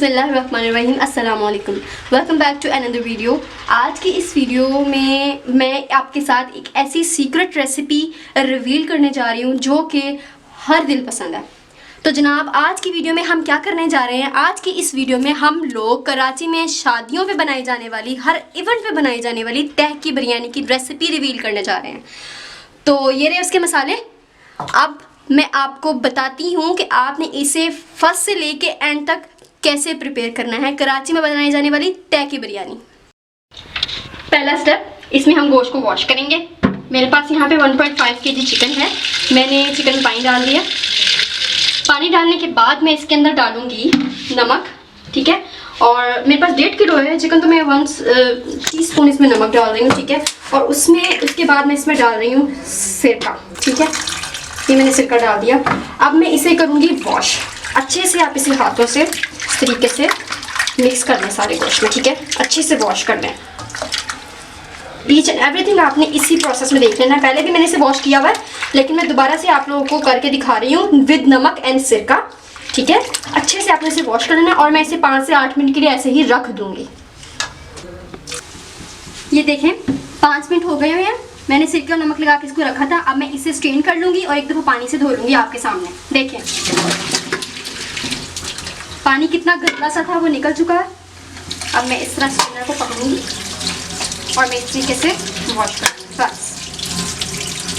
बिस्मिल्लाहिर्रहमानिर्रहीम, अस्सलाम वालेकुम। Welcome back to another video. आज की इस वीडियो में मैं आपके साथ एक ऐसी सीक्रेट रेसिपी रिवील करने जा रही हूँ जो कि हर दिल पसंद है। तो जनाब, आज की वीडियो में हम क्या करने जा रहे हैं? आज की इस वीडियो में हम लोग कराची में शादियों पे बनाई जाने वाली, हर इवेंट पे बनाई जाने वाली तह की बिरयानी की रेसिपी रिवील करने जा रहे हैं। तो ये रहे उसके मसाले। अब मैं आपको बताती हूँ कि आपने इसे फर्स्ट से लेके एंड तक कैसे प्रिपेयर करना है कराची में बनाई जाने वाली तह की बिरयानी। पहला स्टेप, इसमें हम गोश्त को वॉश करेंगे। मेरे पास यहाँ पे 1.5 kg चिकन है। मैंने चिकन पानी डाल दिया। पानी डालने के बाद मैं इसके अंदर डालूंगी नमक, ठीक है। और मेरे पास 1.5 किलो है चिकन, तो मैं 1 टीस्पून इसमें नमक डाल रही हूँ, ठीक है। और उसके बाद मैं इसमें डाल रही हूँ सिरका, ठीक है। ये मैंने सिरका डाल दिया। अब मैं इसे करूँगी वॉश अच्छे से। आप इसे हाथों से इस तरीके से मिक्स कर लें सारे गोश्त में, ठीक है। अच्छे से वॉश कर लें। ईच एंड एवरीथिंग आपने इसी प्रोसेस में देख लेना है। पहले भी मैंने इसे वॉश किया हुआ है, लेकिन मैं दोबारा से आप लोगों को करके दिखा रही हूँ विद नमक एंड सिरका, ठीक है। अच्छे से आपने इसे वॉश कर लेना है और मैं इसे 5 से 8 मिनट के लिए ऐसे ही रख दूंगी। ये देखें 5 मिनट हो गए हुए हैं। मैंने सिरका और नमक लगा के इसको रखा था। अब मैं इसे स्ट्रेन कर लूंगी और एक दफ़ा पानी से धो लूंगी आपके सामने। देखें पानी कितना गंदा सा था, वो निकल चुका है। अब मैं इस तरह स्ट्रेनर को पकड़ूंगी और मैं इस तरीके से वॉश करूँगी बस।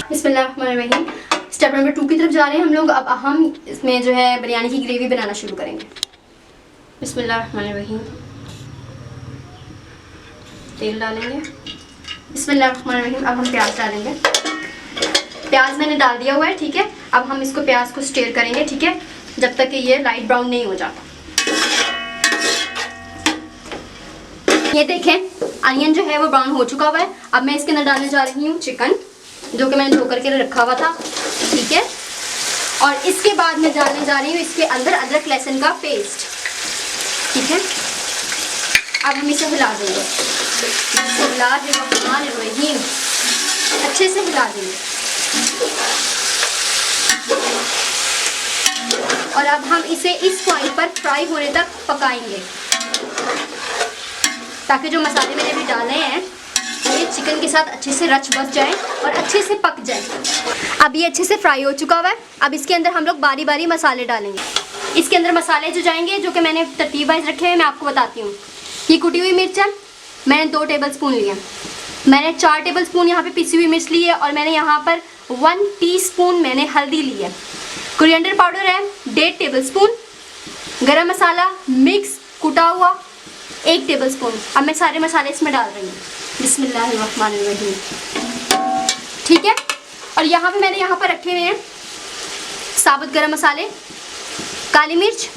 बिस्मिल्लाहिर्रहमानिर्रहीम। स्टेप नंबर 2 की तरफ जा रहे हैं हम लोग। अब हम इसमें जो है बिरयानी की ग्रेवी बनाना शुरू करेंगे। बिस्मिल्लाहिर्रहमानिर्रहीम। तेल डालेंगे। बिस्मिल्लाहिर्रहमानिर्रहीम। अब हम प्याज डालेंगे। प्याज मैंने डाल दिया हुआ है, ठीक है। अब हम इसको प्याज को स्टेयर करेंगे, ठीक है, जब तक कि ये लाइट ब्राउन नहीं हो जाता। ये देखें अनियन जो है वो ब्राउन हो चुका हुआ है। अब मैं इसके अंदर डालने जा रही हूँ चिकन, जो कि मैंने धो करके रखा हुआ था, ठीक है। और इसके बाद मैं डालने जा रही हूँ इसके अंदर अदरक लहसुन का पेस्ट, ठीक है। अब हम इसे हिला देंगे। बिस्मिल्लाहिर्रहमानिर्रहीम। अच्छे से हिला देंगे। और अब हम इसे इस पॉइंट पर फ्राई होने तक पकाएंगे, ताकि जो मसाले मैंने भी डाले हैं ये चिकन के साथ अच्छे से रच बस जाए और अच्छे से पक जाए। अब ये अच्छे से फ्राई हो चुका हुआ है। अब इसके अंदर हम लोग बारी बारी मसाले डालेंगे। इसके अंदर मसाले जो जाएंगे, जो कि मैंने तरतीब वाइज रखे हैं, मैं आपको बताती हूँ। ये कुटी हुई मिर्चन मैंने 2 टेबलस्पून लिया। मैंने 4 टेबलस्पून यहाँ पे पिसी हुई मिर्च ली है। और मैंने यहाँ पर 1 टीस्पून मैंने हल्दी ली है। कोरिएंडर पाउडर है 1.5 टेबलस्पून। गरम मसाला मिक्स कुटा हुआ 1 टेबलस्पून। अब मैं सारे मसाले इसमें डाल रही हूँ। बिस्मिल्लाहिर्रहमानिर्रहीम, ठीक है। और यहाँ पे मैंने यहाँ पर रखे हुए हैं साबुत गरम मसाले, काली मिर्च,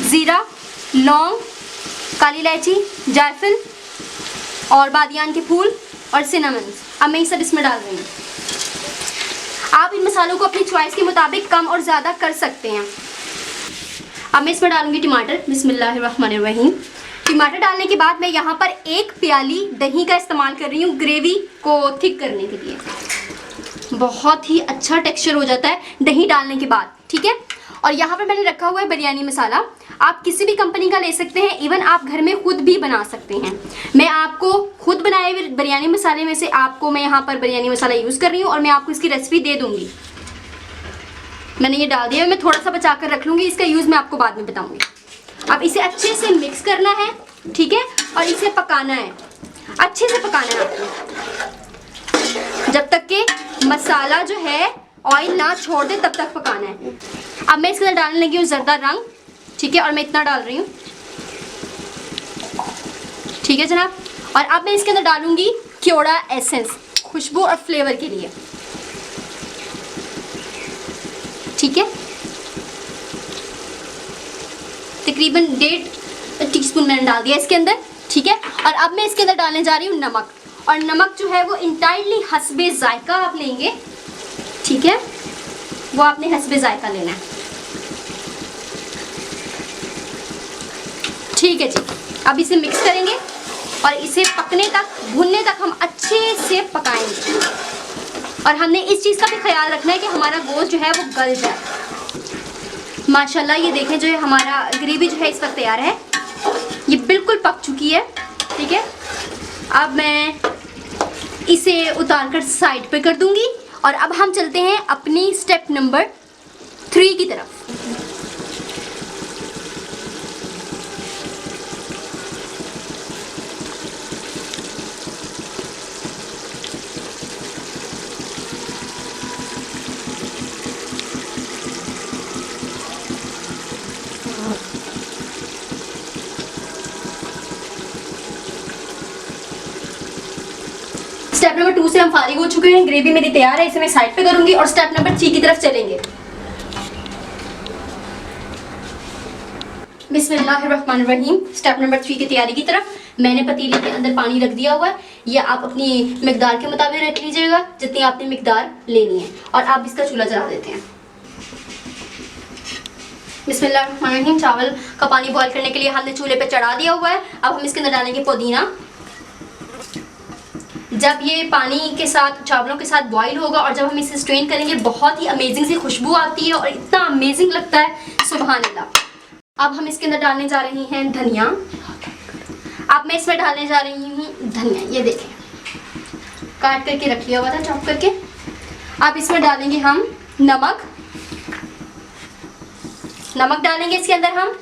ज़ीरा, लौंग, काली इलायची, जायफल और बादियान के फूल और सिनेमन। अब मैं ये सब इसमें डाल रही हूँ। आप इन मसालों को अपनी चॉइस के मुताबिक कम और ज़्यादा कर सकते हैं। अब मैं इसमें डालूंगी टमाटर। बिस्मिल्लाहिर्रहमानिर्रहीम। टमाटर डालने के बाद मैं यहाँ पर 1 प्याली दही का इस्तेमाल कर रही हूँ ग्रेवी को थिक करने के लिए। बहुत ही अच्छा टेक्सचर हो जाता है दही डालने के बाद, ठीक है। और यहाँ पर मैंने रखा हुआ है बिरयानी मसाला। आप किसी भी कंपनी का ले सकते हैं, इवन आप घर में खुद भी बना सकते हैं। मैं आपको खुद बनाए हुए बिरयानी मसाले में से आपको मैं यहाँ पर बिरयानी मसाला यूज़ कर रही हूँ और मैं आपको इसकी रेसिपी दे दूँगी। मैंने ये डाल दिया। मैं थोड़ा सा बचा कर रख लूँगी, इसका यूज़ मैं आपको बाद में बताऊँगी। अब इसे अच्छे से मिक्स करना है, ठीक है। और इसे पकाना है, अच्छे से पकाना है आपको, जब तक कि मसाला जो है ऑयल ना छोड़ दे तब तक पकाना है। अब मैं इसके अंदर डालने लगी हूँ जर्दा रंग, ठीक है। और मैं इतना डाल रही हूँ, ठीक है जनाब। और अब मैं इसके अंदर डालूंगी क्योड़ा एसेंस, खुशबू और फ्लेवर के लिए, ठीक है। तकरीबन 1.5 टीस्पून मैंने डाल दिया इसके अंदर, ठीक है। और अब मैं इसके अंदर डालने जा रही हूँ नमक। और नमक जो है वो इंटायरली हस्बे जायका आप लेंगे, ठीक है। वो आपने हस्बे जायका लेना है, ठीक है जी। अब इसे मिक्स करेंगे और इसे पकने तक, भुनने तक हम अच्छे से पकाएंगे। और हमने इस चीज़ का भी ख्याल रखना है कि हमारा गोश्त जो है वो गल जाए। माशाल्लाह ये देखें जो है हमारा ग्रेवी जो है इस वक्त तैयार है, ये बिल्कुल पक चुकी है। ठीक है, अब मैं इसे उतार कर साइड पे कर दूंगी और अब हम चलते हैं अपनी स्टेप नंबर 3 की तरफ। स्टेप नंबर 2 से हम फारिग हो चुके हैं, ग्रेवी मेरी तैयार है, इसे मैं साइड पे करूंगी और स्टेप नंबर 3 की तरफ चलेंगे। बिस्मिल्लाहिर्रहमानिर्रहीम। स्टेप नंबर 3 की तैयारी की तरफ मैंने पतीले के अंदर पानी रख दिया हुआ है, ये आप अपनी मिकदार के मुताबिक रख लीजिएगा जितनी आपने मिकदार लेनी है। और आप इसका चूल्हा जला देते हैं। बिस्मिल्लाहिर्रहमानिर्रहीम। चावल का पानी बॉईल करने के लिए हमने चूल्हे पे चढ़ा दिया हुआ है। अब हम इसके अंदर डालेंगे पुदीना। जब ये पानी के साथ चावलों के साथ बॉईल होगा और जब हम इसे स्ट्रेन करेंगे, बहुत ही अमेजिंग सी खुशबू आती है और इतना अमेजिंग लगता है, सुभान अल्लाह। अब हम इसके अंदर डालने जा रही हैं धनिया। अब मैं इसमें डालने जा रही हूँ धनिया, ये देखें काट करके रख लिया हुआ था, चॉप करके। अब इसमें डालेंगे हम नमक। नमक डालेंगे इसके अंदर हम,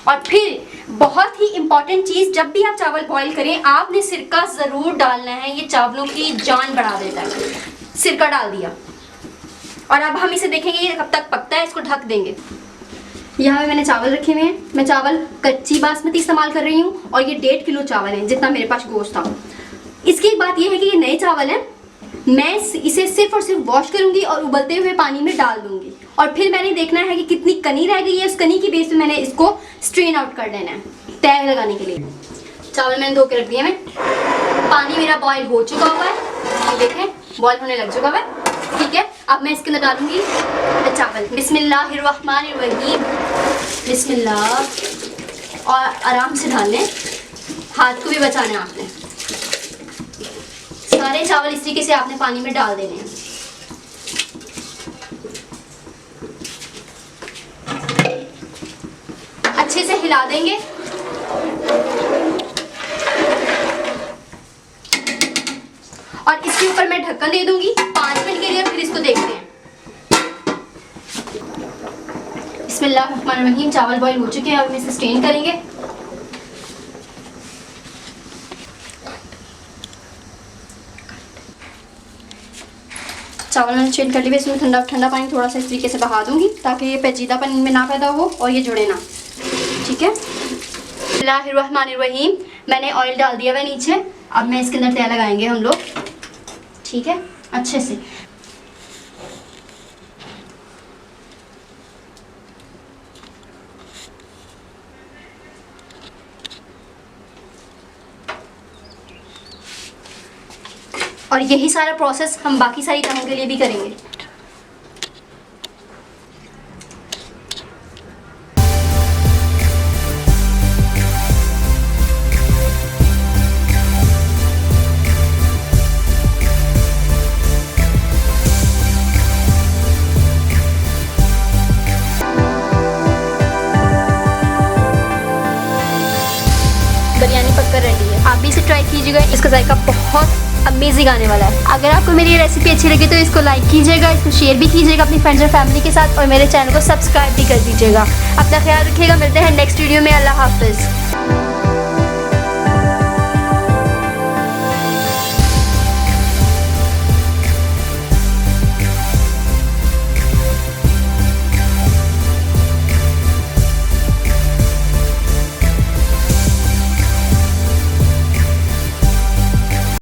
और फिर बहुत ही इंपॉर्टेंट चीज़, जब भी आप चावल बॉईल करें आपने सिरका ज़रूर डालना है, ये चावलों की जान बढ़ा देता है। सिरका डाल दिया और अब हम इसे देखेंगे ये कब तक पकता है, इसको ढक देंगे। यहाँ पे मैंने चावल रखे हुए हैं, मैं चावल कच्ची बासमती इस्तेमाल कर रही हूँ और ये 1.5 किलो चावल है जितना मेरे पास गोश्त था। इसकी एक बात यह है कि ये नए चावल हैं, मैं इसे सिर्फ और सिर्फ वॉश करूँगी और उबलते हुए पानी में डाल दूँगी और फिर मैंने देखना है कि कितनी कनी रह गई है, उस कनी की बेस पे मैंने इसको स्ट्रेन आउट कर लेना है तय लगाने के लिए। चावल मैंने धो के रख दिया, मैं पानी मेरा बॉईल हो चुका हुआ है, ये देखें बॉईल होने लग चुका हुआ है। ठीक है, अब मैं इसके अंदर डालूंगी चावल। बिस्मिल्लाहिर्रहमानिर्रहीम। बिस्मिल्लाह, और आराम से डाल लें, हाथ को भी बचाना है आपने। सारे चावल इस तरीके से आपने पानी में डाल देने हैं। अच्छे से हिला देंगे और इसके ऊपर मैं ढक्कन दे दूंगी 5 मिनट के लिए, फिर इसको देखते हैं। बिस्मिल्लाहिर्रहमानिर्रहीम। चावल बॉईल हो चुके हैं, अब हम इसे स्ट्रेन करेंगे। चावल मैंने स्ट्रेन कर लिए, इसमें ठंडा ठंडा पानी थोड़ा सा इस तरीके से बहा दूंगी ताकि ये पेचीदापन इनमें ना पैदा हो और ये जुड़े ना। ठीक है, बिस्मिल्लाहिर्रहमानिर्रहीम। मैंने ऑयल डाल दिया है नीचे, अब मैं इसके अंदर तय लगाएंगे हम लोग। ठीक है, अच्छे से। और यही सारा प्रोसेस हम बाकी सारी कामों के लिए भी करेंगे। बिरयानी पक्का रेडी है, आप भी इसे ट्राई कीजिएगा, इसका जायका बहुत अमेजिंग आने वाला है। अगर आपको मेरी ये रेसिपी अच्छी लगी तो इसको लाइक कीजिएगा, इसको शेयर भी कीजिएगा अपनी फ्रेंड्स और फैमिली के साथ, और मेरे चैनल को सब्सक्राइब भी कर दीजिएगा। अपना ख्याल रखिएगा, मिलते हैं नेक्स्ट वीडियो में। अल्लाह हाफिज़।